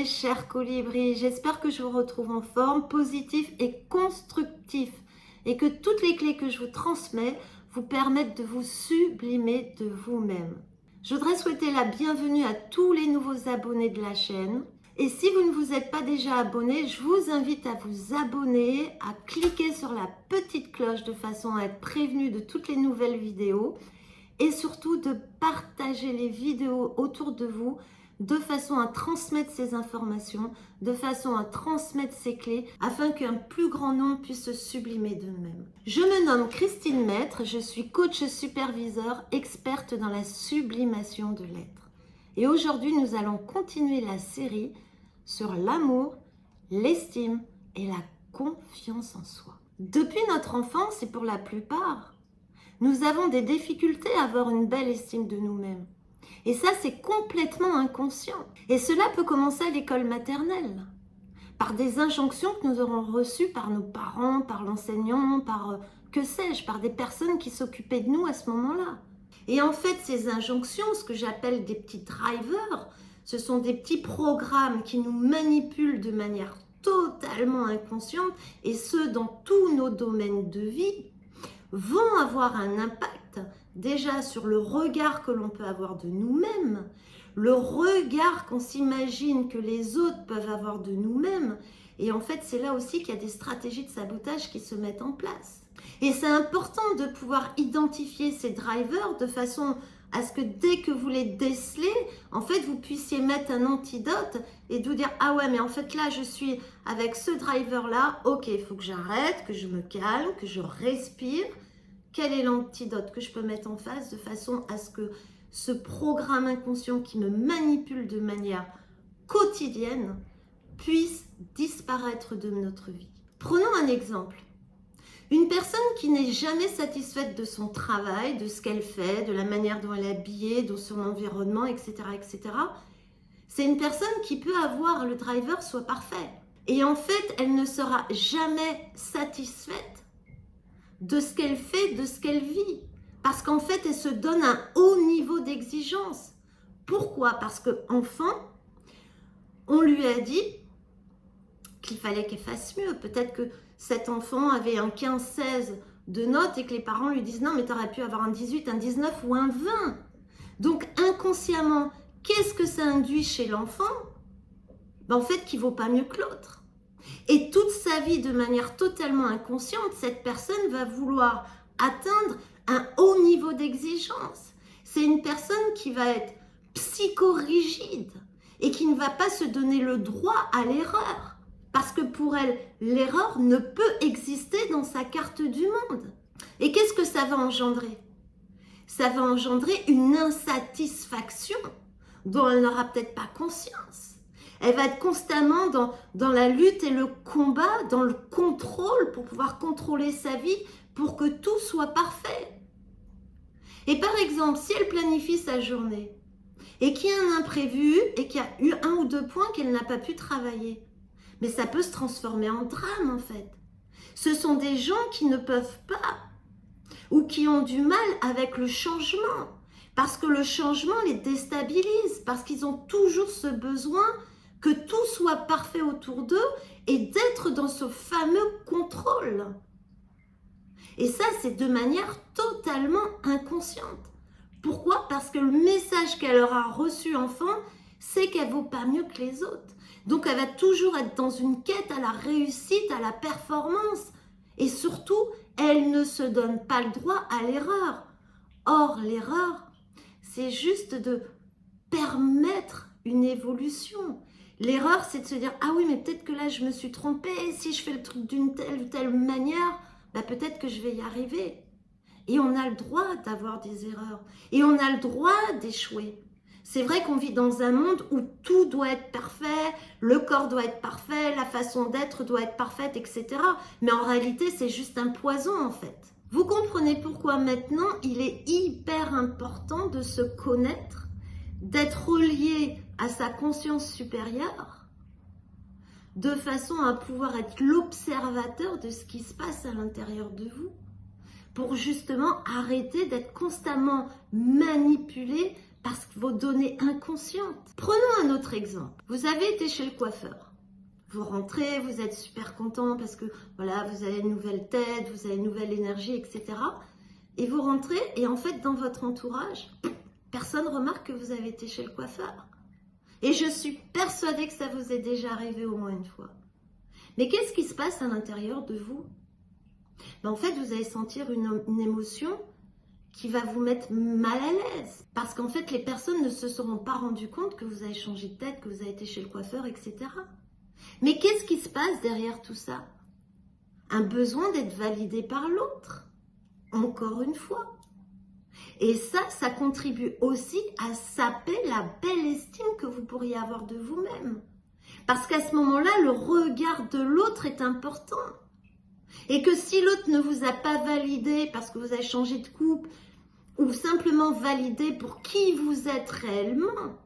mes chers colibris, j'espère que je vous retrouve en forme, positif et constructif et que toutes les clés que je vous transmets vous permettent de vous sublimer de vous-même. Je voudrais souhaiter la bienvenue à tous les nouveaux abonnés de la chaîne. Et si vous ne vous êtes pas déjà abonné, je vous invite à vous abonner, à cliquer sur la petite cloche de façon à être prévenu de toutes les nouvelles vidéos et surtout de partager les vidéos autour de vous de façon à transmettre ces informations, de façon à transmettre ces clés, afin qu'un plus grand nombre puisse se sublimer d'eux-mêmes. Je me nomme Christine Maître, je suis coach superviseur, experte dans la sublimation de l'être. Et aujourd'hui, nous allons continuer la série sur l'amour, l'estime et la confiance en soi. Depuis notre enfance, et pour la plupart, nous avons des difficultés à avoir une belle estime de nous-mêmes. Et ça, c'est complètement inconscient. Et cela peut commencer à l'école maternelle, par des injonctions que nous aurons reçues par nos parents, par l'enseignant, par que sais-je, par des personnes qui s'occupaient de nous à ce moment-là. Et en fait, ces injonctions, ce que j'appelle des petits drivers, ce sont des petits programmes qui nous manipulent de manière totalement inconsciente, et ce, dans tous nos domaines de vie, vont avoir un impact déjà sur le regard que l'on peut avoir de nous-mêmes, le regard qu'on s'imagine que les autres peuvent avoir de nous-mêmes. Et en fait, c'est là aussi qu'il y a des stratégies de sabotage qui se mettent en place. Et c'est important de pouvoir identifier ces drivers de façon à ce que dès que vous les décelez, en fait, vous puissiez mettre un antidote et de vous dire « Ah ouais, mais en fait, là, je suis avec ce driver-là. Ok, il faut que j'arrête, que je me calme, que je respire. Quel est l'antidote que je peux mettre en face de façon à ce que ce programme inconscient qui me manipule de manière quotidienne puisse disparaître de notre vie ?» Prenons un exemple. Une personne qui n'est jamais satisfaite de son travail, de ce qu'elle fait, de la manière dont elle est habillée, de son environnement, etc., c'est une personne qui peut avoir le driver soit parfait. Et en fait, elle ne sera jamais satisfaite de ce qu'elle fait, de ce qu'elle vit. Parce qu'en fait, elle se donne un haut niveau d'exigence. Pourquoi? Parce qu'enfant, on lui a dit qu'il fallait qu'elle fasse mieux. Peut-être que cet enfant avait un 15-16 de notes et que les parents lui disent « Non, mais tu aurais pu avoir un 18, un 19 ou un 20 ». Donc, inconsciemment, qu'est-ce que ça induit chez l'enfant? En fait, qu'il ne vaut pas mieux que l'autre. Et toute sa vie, de manière totalement inconsciente, cette personne va vouloir atteindre un haut niveau d'exigence. C'est une personne qui va être psychorigide et qui ne va pas se donner le droit à l'erreur. Parce que pour elle, l'erreur ne peut exister dans sa carte du monde. Et qu'est-ce que ça va engendrer? Ça va engendrer une insatisfaction dont elle n'aura peut-être pas conscience. Elle va être constamment dans la lutte et le combat, dans le contrôle pour pouvoir contrôler sa vie, pour que tout soit parfait. Et par exemple, si elle planifie sa journée et qu'il y a un imprévu et qu'il y a eu 1 ou 2 points qu'elle n'a pas pu travailler, mais ça peut se transformer en drame en fait. Ce sont des gens qui ne peuvent pas ou qui ont du mal avec le changement parce que le changement les déstabilise, parce qu'ils ont toujours ce besoin que tout soit parfait autour d'eux et d'être dans ce fameux contrôle. Et ça, c'est de manière totalement inconsciente. Pourquoi? Parce que le message qu'elle aura reçu enfant, c'est qu'elle ne vaut pas mieux que les autres. Donc, elle va toujours être dans une quête à la réussite, à la performance. Et surtout, elle ne se donne pas le droit à l'erreur. Or, l'erreur, c'est juste de permettre une évolution. L'erreur, c'est de se dire « Ah oui, mais peut-être que là, je me suis trompée. Si je fais le truc d'une telle ou telle manière, bah, peut-être que je vais y arriver. » Et on a le droit d'avoir des erreurs. Et on a le droit d'échouer. C'est vrai qu'on vit dans un monde où tout doit être parfait, le corps doit être parfait, la façon d'être doit être parfaite, etc. Mais en réalité, c'est juste un poison en fait. Vous comprenez pourquoi maintenant, il est hyper important de se connaître, d'être relié à sa conscience supérieure, de façon à pouvoir être l'observateur de ce qui se passe à l'intérieur de vous, pour justement arrêter d'être constamment manipulé Parce que vos données inconscientes. Prenons un autre exemple. Vous avez été chez le coiffeur. Vous rentrez, vous êtes super content parce que voilà, vous avez une nouvelle tête, vous avez une nouvelle énergie, etc. Et vous rentrez et en fait, dans votre entourage, personne ne remarque que vous avez été chez le coiffeur. Et je suis persuadée que ça vous est déjà arrivé au moins une fois. Mais qu'est-ce qui se passe à l'intérieur de vous? En fait, vous allez sentir une émotion qui va vous mettre mal à l'aise. Parce qu'en fait, les personnes ne se seront pas rendues compte que vous avez changé de tête, que vous avez été chez le coiffeur, etc. Mais qu'est-ce qui se passe derrière tout ça? Un besoin d'être validé par l'autre. Encore une fois. Et ça contribue aussi à saper la belle estime que vous pourriez avoir de vous-même. Parce qu'à ce moment-là, le regard de l'autre est important. Et que si l'autre ne vous a pas validé parce que vous avez changé de couple, ou simplement validé pour qui vous êtes réellement,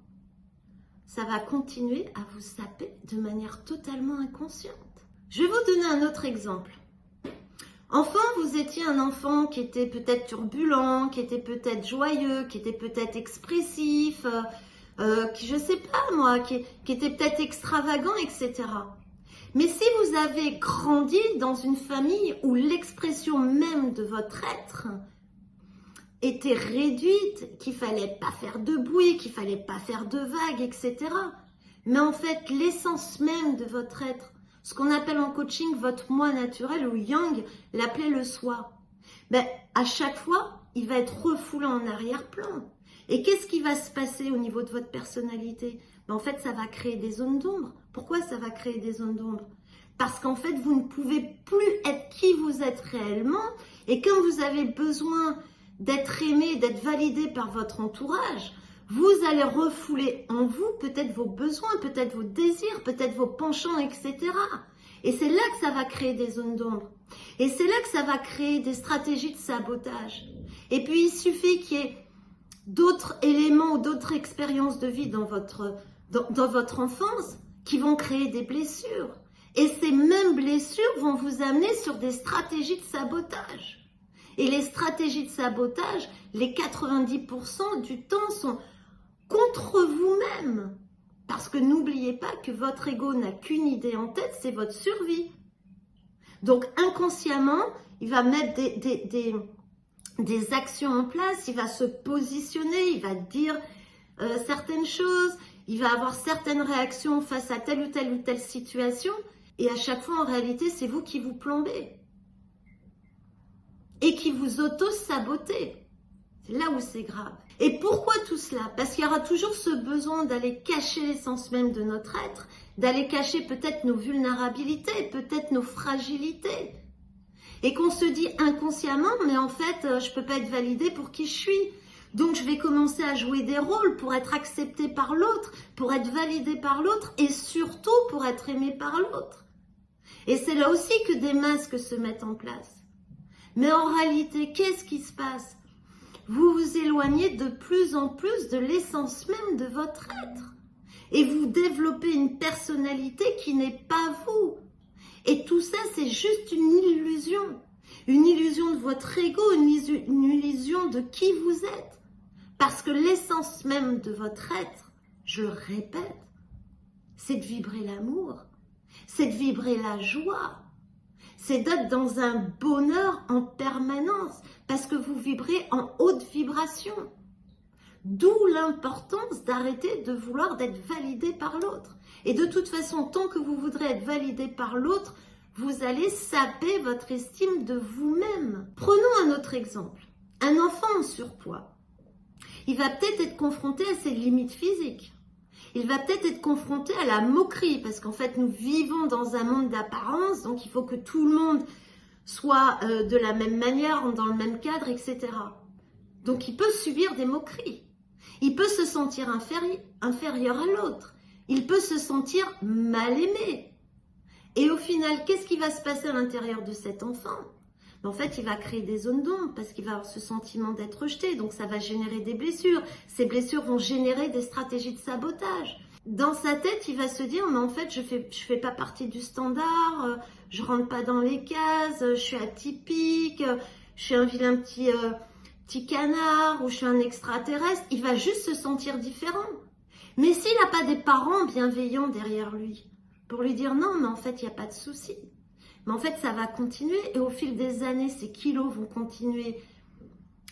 ça va continuer à vous saper de manière totalement inconsciente. Je vais vous donner un autre exemple. Enfant, vous étiez un enfant qui était peut-être turbulent, qui était peut-être joyeux, qui était peut-être expressif, qui, je sais pas moi, qui était peut-être extravagant, etc. Mais si vous avez grandi dans une famille où l'expression même de votre être était réduite, qu'il fallait pas faire de bruit, qu'il fallait pas faire de vagues, etc. Mais en fait, l'essence même de votre être, ce qu'on appelle en coaching votre moi naturel, ou Yang l'appelait le soi, à chaque fois, il va être refoulé en arrière-plan. Et qu'est-ce qui va se passer au niveau de votre personnalité? En fait, ça va créer des zones d'ombre. Pourquoi ça va créer des zones d'ombre? Parce qu'en fait, vous ne pouvez plus être qui vous êtes réellement. Et quand vous avez besoin d'être aimé, d'être validé par votre entourage, vous allez refouler en vous peut-être vos besoins, peut-être vos désirs, peut-être vos penchants, etc. Et c'est là que ça va créer des zones d'ombre. Et c'est là que ça va créer des stratégies de sabotage. Et puis, il suffit qu'il y ait d'autres éléments ou d'autres expériences de vie dans votre enfance qui vont créer des blessures. Et ces mêmes blessures vont vous amener sur des stratégies de sabotage. Et les stratégies de sabotage, les 90% du temps sont contre vous-même. Parce que n'oubliez pas que votre ego n'a qu'une idée en tête, c'est votre survie. Donc inconsciemment, il va mettre des actions en place, il va se positionner, il va dire certaines choses, il va avoir certaines réactions face à telle ou telle situation. Et à chaque fois, en réalité, c'est vous qui vous plombez. Et qui vous auto-sabotez. C'est là où c'est grave. Et pourquoi tout cela? Parce qu'il y aura toujours ce besoin d'aller cacher l'essence même de notre être, d'aller cacher peut-être nos vulnérabilités, peut-être nos fragilités. Et qu'on se dit inconsciemment, mais en fait, je ne peux pas être validée pour qui je suis. Donc, je vais commencer à jouer des rôles pour être acceptée par l'autre, pour être validée par l'autre et surtout pour être aimée par l'autre. Et c'est là aussi que des masques se mettent en place. Mais en réalité, qu'est-ce qui se passe? Vous vous éloignez de plus en plus de l'essence même de votre être. Et vous développez une personnalité qui n'est pas vous. Et tout ça, c'est juste une illusion. Une illusion de votre ego, une illusion de qui vous êtes. Parce que l'essence même de votre être, je le répète, c'est de vibrer l'amour, c'est de vibrer la joie. C'est d'être dans un bonheur en permanence parce que vous vibrez en haute vibration. D'où l'importance d'arrêter de vouloir d'être validé par l'autre. Et de toute façon, tant que vous voudrez être validé par l'autre, vous allez saper votre estime de vous-même. Prenons un autre exemple. Un enfant en surpoids. Il va peut-être être confronté à ses limites physiques. Il va peut-être être confronté à la moquerie, parce qu'en fait, nous vivons dans un monde d'apparence, donc il faut que tout le monde soit de la même manière, dans le même cadre, etc. Donc, il peut subir des moqueries. Il peut se sentir inférieur à l'autre. Il peut se sentir mal aimé. Et au final, qu'est-ce qui va se passer à l'intérieur de cet enfant? En fait, il va créer des zones d'ombre parce qu'il va avoir ce sentiment d'être rejeté. Donc, ça va générer des blessures. Ces blessures vont générer des stratégies de sabotage. Dans sa tête, il va se dire, mais en fait, je fais pas partie du standard, je rentre pas dans les cases, je suis atypique, je suis un vilain petit petit canard ou je suis un extraterrestre, il va juste se sentir différent. Mais s'il n'a pas des parents bienveillants derrière lui, pour lui dire non, mais en fait, il n'y a pas de souci. Mais en fait, ça va continuer et au fil des années, ces kilos vont continuer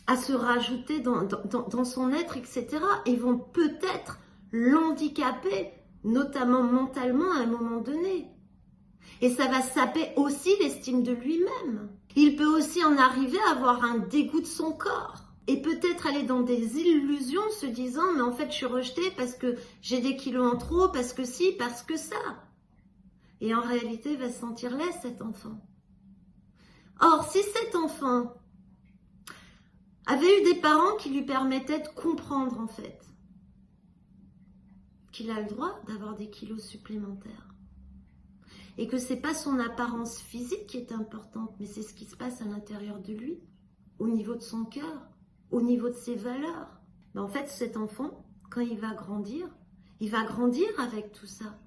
à se rajouter dans son être, etc. Et vont peut-être l'handicaper, notamment mentalement à un moment donné. Et ça va saper aussi l'estime de lui-même. Il peut aussi en arriver à avoir un dégoût de son corps. Et peut-être aller dans des illusions se disant « mais en fait je suis rejetée parce que j'ai des kilos en trop, parce que si, parce que ça ». Et en réalité, il va se sentir laid cet enfant. Or, si cet enfant avait eu des parents qui lui permettaient de comprendre en fait qu'il a le droit d'avoir des kilos supplémentaires et que c'est pas son apparence physique qui est importante, mais c'est ce qui se passe à l'intérieur de lui, au niveau de son cœur, au niveau de ses valeurs. Mais en fait, cet enfant, quand il va grandir avec tout ça.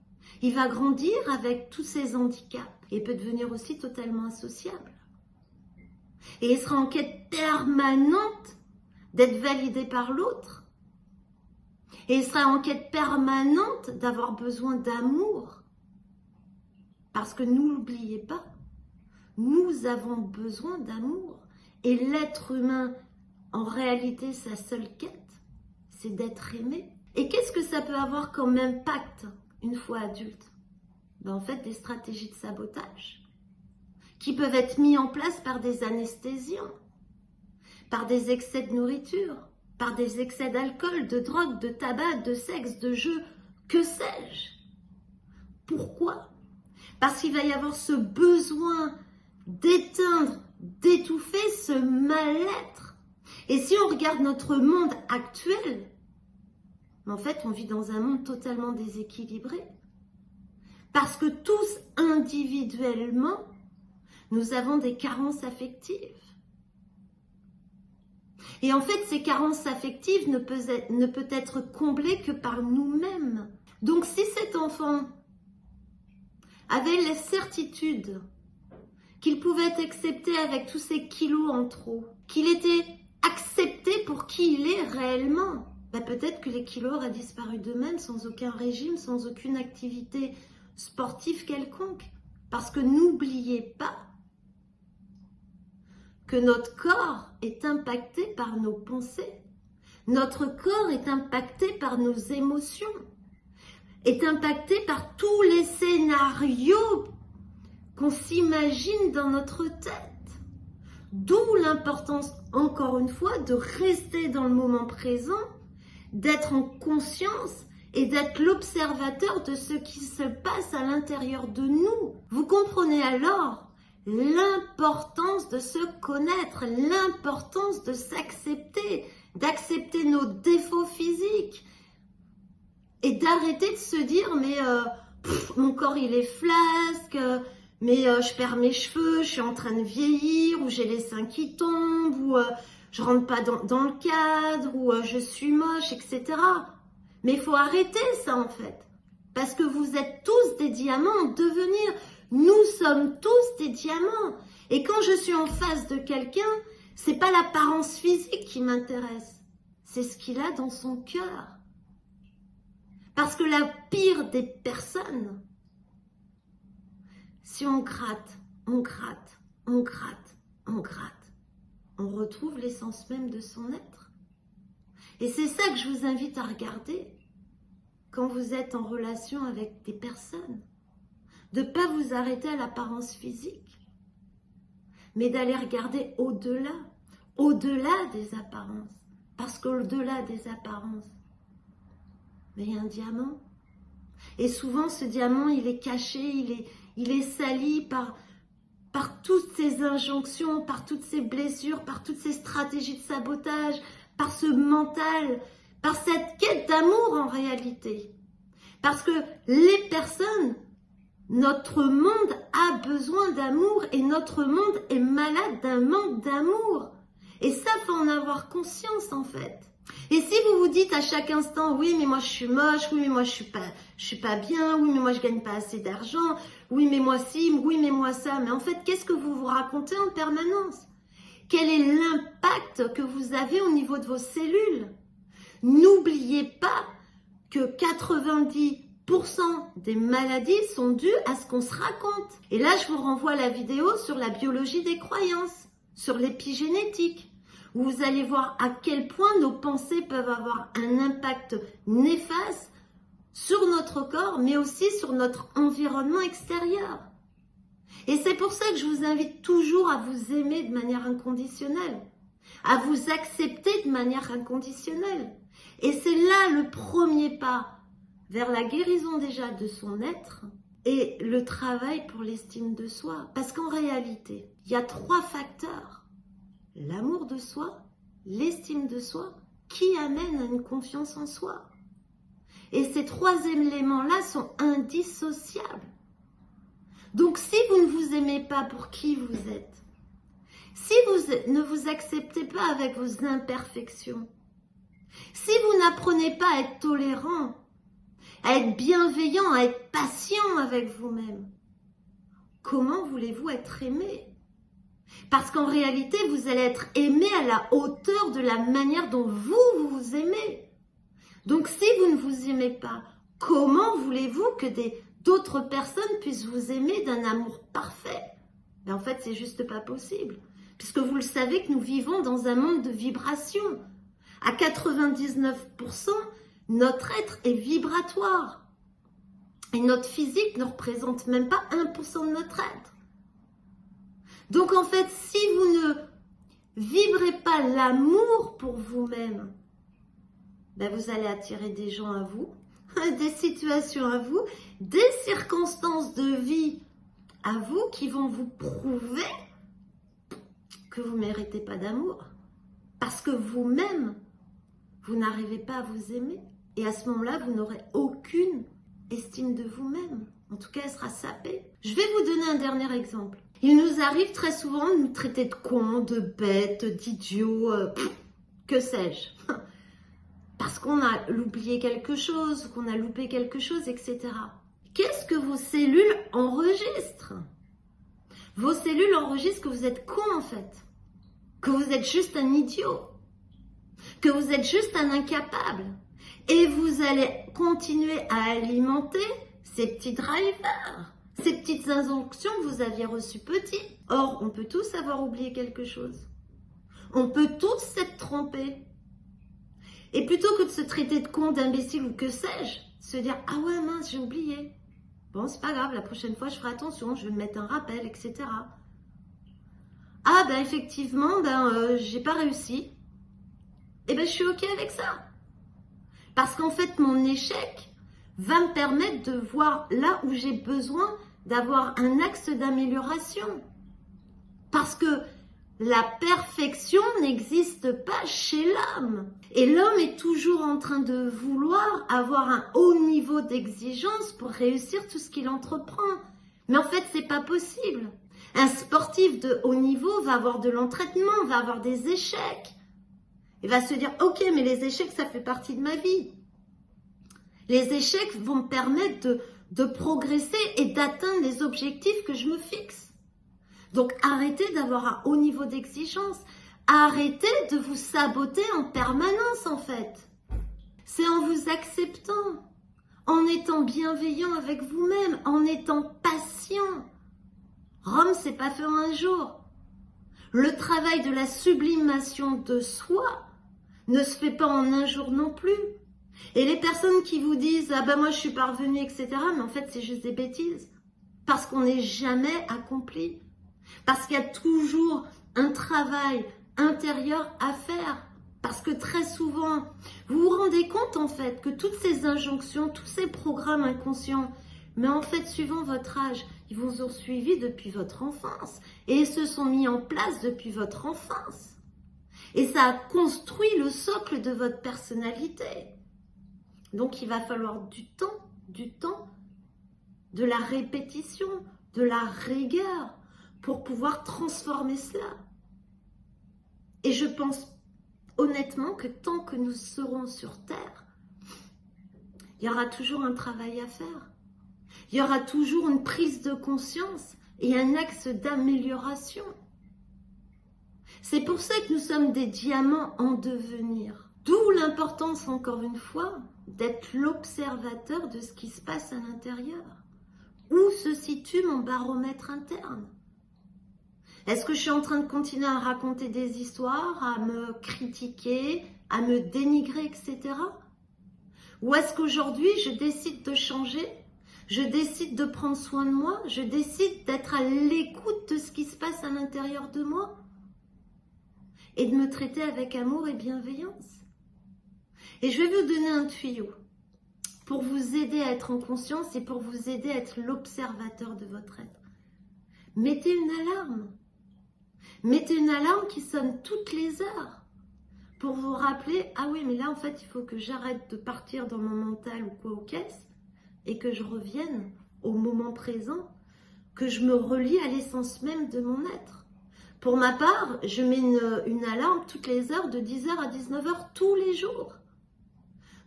Il va grandir avec tous ses handicaps et peut devenir aussi totalement associable. Et il sera en quête permanente d'être validé par l'autre. Et il sera en quête permanente d'avoir besoin d'amour. Parce que n'oubliez pas, nous avons besoin d'amour. Et l'être humain, en réalité, sa seule quête, c'est d'être aimé. Et qu'est-ce que ça peut avoir comme impact une fois adulte? Ben en fait, des stratégies de sabotage qui peuvent être mis en place par des anesthésiants, par des excès de nourriture, par des excès d'alcool, de drogue, de tabac, de sexe, de jeu, que sais-je? Pourquoi? Parce qu'il va y avoir ce besoin d'éteindre, d'étouffer ce mal-être. Et si on regarde notre monde actuel, en fait, on vit dans un monde totalement déséquilibré. Parce que tous, individuellement, nous avons des carences affectives. Et en fait, ces carences affectives ne peuvent être comblées que par nous-mêmes. Donc, si cet enfant avait la certitude qu'il pouvait être accepté avec tous ses kilos en trop, qu'il était accepté pour qui il est réellement, ben peut-être que les kilos auraient disparu d'eux-mêmes sans aucun régime, sans aucune activité sportive quelconque. Parce que n'oubliez pas que notre corps est impacté par nos pensées. Notre corps est impacté par nos émotions, est impacté par tous les scénarios qu'on s'imagine dans notre tête. D'où l'importance, encore une fois, de rester dans le moment présent, d'être en conscience et d'être l'observateur de ce qui se passe à l'intérieur de nous. Vous comprenez alors l'importance de se connaître, l'importance de s'accepter, d'accepter nos défauts physiques et d'arrêter de se dire mais mon corps il est flasque, mais je perds mes cheveux, je suis en train de vieillir, ou j'ai les seins qui tombent, ou je rentre pas dans le cadre, ou je suis moche, etc. Mais il faut arrêter ça en fait, parce que vous êtes tous des diamants en devenir. Nous sommes tous des diamants. Et quand je suis en face de quelqu'un, c'est pas l'apparence physique qui m'intéresse, c'est ce qu'il a dans son cœur. Parce que la pire des personnes, si on gratte, on gratte, on gratte, on gratte, on retrouve l'essence même de son être. Et c'est ça que je vous invite à regarder quand vous êtes en relation avec des personnes. De ne pas vous arrêter à l'apparence physique, mais d'aller regarder au-delà des apparences. Parce qu'au-delà des apparences, mais il y a un diamant. Et souvent, ce diamant, il est caché, il est sali par toutes ces injonctions, par toutes ces blessures, par toutes ces stratégies de sabotage, par ce mental, par cette quête d'amour en réalité. Parce que les personnes, notre monde a besoin d'amour et notre monde est malade d'un manque d'amour. Et ça, il faut en avoir conscience en fait. Et si vous vous dites à chaque instant, oui mais moi je suis moche, oui mais moi je suis pas bien, oui mais moi je gagne pas assez d'argent, oui mais moi si, oui mais moi ça, mais en fait qu'est-ce que vous vous racontez en permanence? Quel est l'impact l'impact que vous avez au niveau de vos cellules. N'oubliez pas que 90% des maladies sont dues à ce qu'on se raconte. Et là, je vous renvoie à la vidéo sur la biologie des croyances, sur l'épigénétique, où vous allez voir à quel point nos pensées peuvent avoir un impact néfaste sur notre corps, mais aussi sur notre environnement extérieur. Et c'est pour ça que je vous invite toujours à vous aimer de manière inconditionnelle, à vous accepter de manière inconditionnelle. Et c'est là le premier pas vers la guérison déjà de son être et le travail pour l'estime de soi. Parce qu'en réalité, il y a 3 facteurs. L'amour de soi, l'estime de soi, qui amène à une confiance en soi. Et ces 3 éléments-là sont indissociables. Donc si vous ne vous aimez pas pour qui vous êtes, si vous ne vous acceptez pas avec vos imperfections, si vous n'apprenez pas à être tolérant, à être bienveillant, à être patient avec vous-même, comment voulez-vous être aimé? Parce qu'en réalité, vous allez être aimé à la hauteur de la manière dont vous vous aimez. Donc si vous ne vous aimez pas, comment voulez-vous que d'autres personnes puissent vous aimer d'un amour parfait? Mais en fait, c'est juste pas possible. Puisque vous le savez que nous vivons dans un monde de vibrations. À 99%, notre être est vibratoire. Et notre physique ne représente même pas 1% de notre être. Donc en fait, si vous ne vibrez pas l'amour pour vous-même, ben vous allez attirer des gens à vous, des situations à vous, des circonstances de vie à vous qui vont vous prouver que vous ne méritez pas d'amour. Parce que vous-même, vous n'arrivez pas à vous aimer. Et à ce moment-là, vous n'aurez aucune estime de vous-même. En tout cas, elle sera sapée. Je vais vous donner un dernier exemple. Il nous arrive très souvent de nous traiter de cons, de bêtes, d'idiots, que sais-je. Parce qu'on a oublié quelque chose, qu'on a loupé quelque chose, etc. Qu'est-ce que vos cellules enregistrent? Vos cellules enregistrent que vous êtes con en fait. Que vous êtes juste un idiot. Que vous êtes juste un incapable. Et vous allez continuer à alimenter ces petits drivers, ces petites injonctions que vous aviez reçues petits. Or, on peut tous avoir oublié quelque chose. On peut tous s'être trompés. Et plutôt que de se traiter de con, d'imbécile ou que sais-je, se dire « Ah ouais, mince, j'ai oublié. Bon, c'est pas grave, la prochaine fois, je ferai attention, je vais me mettre un rappel, etc. » Ah ben effectivement, j'ai pas réussi. Et ben je suis OK avec ça. Parce qu'en fait, mon échec va me permettre de voir là où j'ai besoin d'avoir un axe d'amélioration. Parce que la perfection n'existe pas chez l'homme. Et l'homme est toujours en train de vouloir avoir un haut niveau d'exigence pour réussir tout ce qu'il entreprend. Mais en fait, c'est pas possible. Un sportif de haut niveau va avoir de l'entraînement, va avoir des échecs. Il va se dire, ok, mais les échecs, ça fait partie de ma vie. Les échecs vont me permettre de progresser et d'atteindre les objectifs que je me fixe. Donc, arrêtez d'avoir un haut niveau d'exigence. Arrêtez de vous saboter en permanence, en fait. C'est en vous acceptant, en étant bienveillant avec vous-même, en étant patient. Rome, c'est pas fait en un jour. Le travail de la sublimation de soi ne se fait pas en un jour non plus. Et les personnes qui vous disent « Ah ben moi je suis parvenue, etc. » Mais en fait, c'est juste des bêtises. Parce qu'on n'est jamais accompli. Parce qu'il y a toujours un travail intérieur à faire. Parce que très souvent, vous vous rendez compte en fait que toutes ces injonctions, tous ces programmes inconscients, mais en fait, suivant votre âge, ils vous ont suivi depuis votre enfance. Et ils se sont mis en place depuis votre enfance. Et ça a construit le socle de votre personnalité. Donc, il va falloir du temps, de la répétition, de la rigueur pour pouvoir transformer cela. Et je pense honnêtement que tant que nous serons sur Terre, il y aura toujours un travail à faire. Il y aura toujours une prise de conscience et un axe d'amélioration. C'est pour ça que nous sommes des diamants en devenir. D'où l'importance, encore une fois, d'être l'observateur de ce qui se passe à l'intérieur. Où se situe mon baromètre interne? Est-ce que je suis en train de continuer à raconter des histoires, à me critiquer, à me dénigrer, etc. Ou est-ce qu'aujourd'hui, je décide de changer? Je décide de prendre soin de moi? Je décide d'être à l'écoute de ce qui se passe à l'intérieur de moi? Et de me traiter avec amour et bienveillance? Et je vais vous donner un tuyau pour vous aider à être en conscience et pour vous aider à être l'observateur de votre être. Mettez une alarme. Mettez une alarme qui sonne toutes les heures pour vous rappeler, ah oui, mais là, en fait, il faut que j'arrête de partir dans mon mental ou quoi aux caisses et que je revienne au moment présent, que je me relie à l'essence même de mon être. Pour ma part, je mets une alarme toutes les heures de 10h à 19h tous les jours.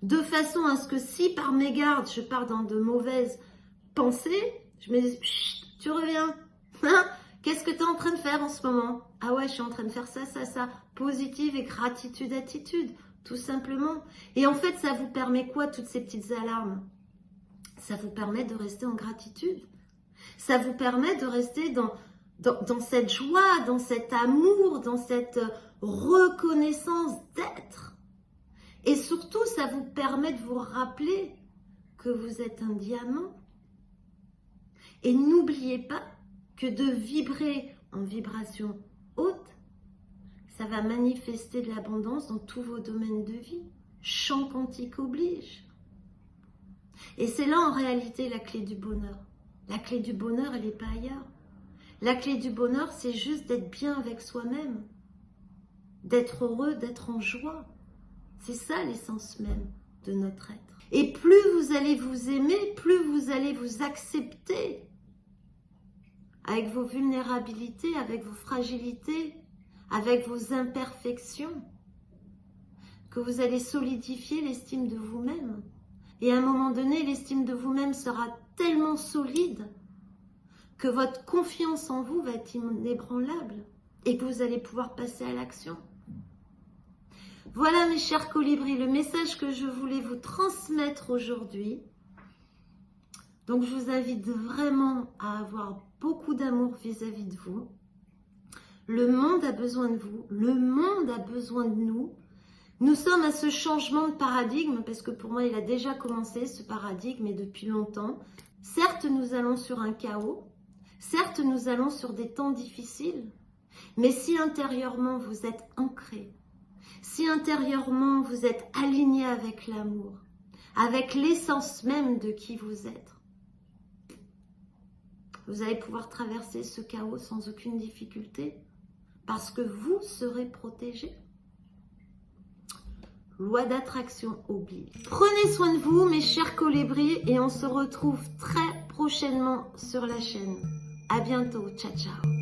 De façon à ce que si par mégarde je pars dans de mauvaises pensées, je me dis, tu reviens. Qu'est-ce que tu es en train de faire en ce moment? Ah ouais, je suis en train de faire ça, ça, ça. Positive et gratitude, attitude, tout simplement. Et en fait, ça vous permet quoi, toutes ces petites alarmes? Ça vous permet de rester en gratitude. Ça vous permet de rester dans cette joie, dans cet amour, dans cette reconnaissance d'être. Et surtout, ça vous permet de vous rappeler que vous êtes un diamant. Et n'oubliez pas que de vibrer en vibration haute, ça va manifester de l'abondance dans tous vos domaines de vie. Champ quantique oblige. Et c'est là en réalité la clé du bonheur. La clé du bonheur, elle n'est pas ailleurs. La clé du bonheur, c'est juste d'être bien avec soi-même. D'être heureux, d'être en joie. C'est ça l'essence même de notre être. Et plus vous allez vous aimer, plus vous allez vous accepter avec vos vulnérabilités, avec vos fragilités, avec vos imperfections, que vous allez solidifier l'estime de vous-même. Et à un moment donné, l'estime de vous-même sera tellement solide que votre confiance en vous va être inébranlable et que vous allez pouvoir passer à l'action. Voilà mes chers colibris, le message que je voulais vous transmettre aujourd'hui. Donc je vous invite vraiment à avoir beaucoup d'amour vis-à-vis de vous. Le monde a besoin de vous, le monde a besoin de nous. Nous sommes à ce changement de paradigme, parce que pour moi il a déjà commencé ce paradigme et depuis longtemps. Certes nous allons sur un chaos, certes nous allons sur des temps difficiles, mais si intérieurement vous êtes ancré, si intérieurement vous êtes aligné avec l'amour, avec l'essence même de qui vous êtes, vous allez pouvoir traverser ce chaos sans aucune difficulté parce que vous serez protégé. Loi d'attraction oblige. Prenez soin de vous mes chers colibris et on se retrouve très prochainement sur la chaîne. À bientôt, ciao ciao.